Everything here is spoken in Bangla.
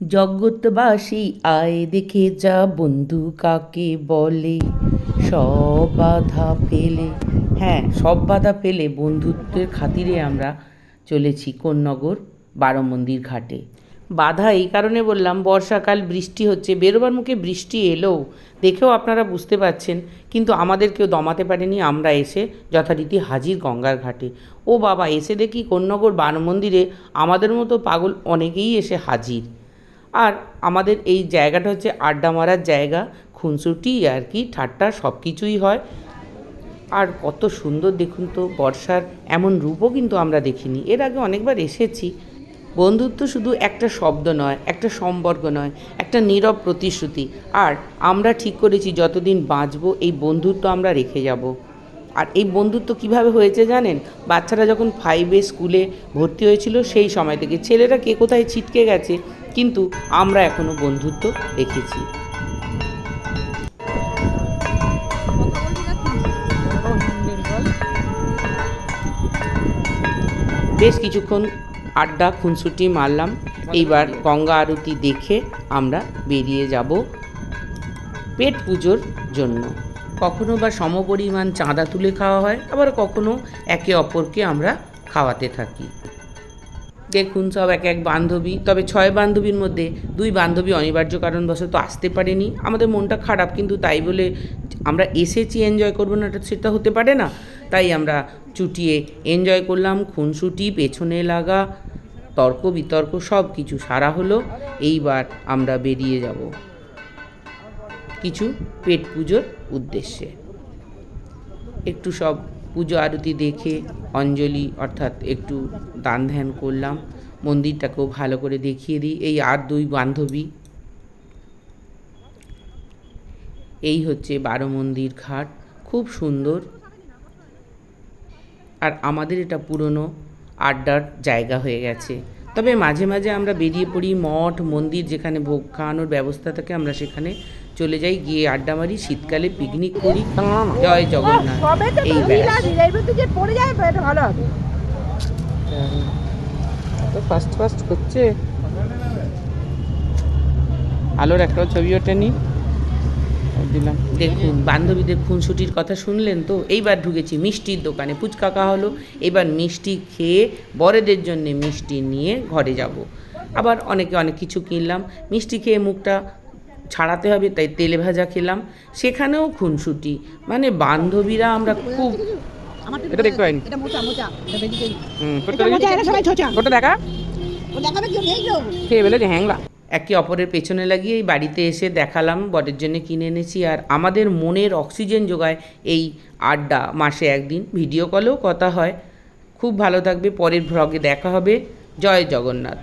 জগৎবাসী আয় দেখে যা বন্ধু কাকে বলে, সব বাধা ফেলে। হ্যাঁ, সব বাধা ফেলে বন্ধুত্বের খাতিরে আমরা চলেছি কোন্নগর বারোমন্দির ঘাটে। বাধা এই কারণে বললাম, বর্ষাকাল, বৃষ্টি হচ্ছে, বেরোবার মুখে বৃষ্টি এলেও দেখেও আপনারা বুঝতে পারছেন, কিন্তু আমাদের কেউ দমাতে পারেনি। আমরা এসে যথারীতি হাজির গঙ্গার ঘাটে। ও বাবা, এসে দেখি কোন্নগর বারোমন্দিরে আমাদের মতো পাগল অনেকেই এসে হাজির। আর আমাদের এই জায়গাটা হচ্ছে আড্ডা মারার জায়গা, খুনসুটি আর কি ঠাট্টা সব কিছুই হয়। আর কত সুন্দর দেখুন তো, বর্ষার এমন রূপও কিন্তু আমরা দেখিনি। এর আগে অনেকবার এসেছি। বন্ধুত্ব শুধু একটা শব্দ নয়, একটা সম্পর্ক নয়, একটা নীরব প্রতিশ্রুতি। আর আমরা ঠিক করেছি যতদিন বাঁচবো এই বন্ধুত্ব আমরা রেখে যাব। আর এই বন্ধুত্ব কিভাবে হয়েছে জানেন? বাচ্চারা যখন 5-এ স্কুলে ভর্তি হয়েছিল সেই সময় থেকে। ছেলেরা কে কোথায় ছিটকে গেছে, কিন্তু আমরা এখনও বন্ধুত্ব রেখেছি। বেশ কিছুক্ষণ আড্ডা খুনসুটি মারলাম। এইবার গঙ্গা আরতি দেখে আমরা বেরিয়ে যাব পেট পুজোর জন্য। কখনো বা সমপরিমাণ চাঁদা তুলে খাওয়া হয়, আবার কখনো একে অপরকে আমরা খাওয়াতে থাকি। দেখুন সব এক এক বান্ধবী, তবে 6 বান্ধবীর মধ্যে 2 বান্ধবী অনিবার্য কারণবশত আসতে পারেনি। আমাদের মনটা খারাপ, কিন্তু তাই বলে আমরা এসেছি এনজয় করবো না সেটা হতে পারে না। তাই আমরা চুটিয়ে এনজয় করলাম। খুনসুটি, পেছনে লাগা, তর্ক বিতর্ক সব কিছু সারা হলো। এইবার আমরা বেরিয়ে যাব কিছু পেট পুজোর উদ্দেশ্যে। একটু সব পুজো আরতি দেখে অঞ্জলি অর্থাৎ একটু দান ধ্যান করলাম। মন্দিরটাকেও ভালো করে দেখিয়ে দিই। এই আর 2 বান্ধবী। এই হচ্ছে বারোমন্দির ঘাট, খুব সুন্দর। আর আমাদের এটা পুরনো আড্ডার জায়গা হয়ে গেছে। তবে মাঝে মাঝে আমরা বেরিয়ে পড়ি, মঠ মন্দির যেখানে ভোগ খাওয়ানোর ব্যবস্থা থাকে আমরা সেখানে চলে যাই, গিয়ে আড্ডা মারি, শীতকালে পিকনিক করি। জয় জগন্নাথ। এই ফার্স্ট ফার্স্ট করছে আলোর একটা ছবি ওঠেনি দিলাম। দেখুন বান্ধবীদের খুনসুটির কথা শুনলেন তো। এইবার ঢুকেছি মিষ্টির দোকানে, ফুচকা খাওয়া হলো। এবার মিষ্টি খেয়ে বরেদের জন্য মিষ্টি নিয়ে ঘরে যাব। আবার অনেকে অনেক কিছু কিনলাম। মিষ্টি খেয়ে মুখটা ছাড়াতে হবে, তাই তেলে ভাজা খেলাম। সেখানেও খুনসুটি, মানে বান্ধবীরা আমরা খুব। এটা দেখতে পাইনি, খেয়ে বেলে হ্যাংলা। একে অপরের পেছনে লাগিয়ে এই বাড়িতে এসে দেখালাম বরের জন্য কিনে এনেছি। আর আমাদের মনের অক্সিজেন যোগায় এই আড্ডা। মাসে একদিন ভিডিও কলেও কথা হয়। খুব ভালো থাকবে, পরের ভ্লগে দেখা হবে। জয় জগন্নাথ।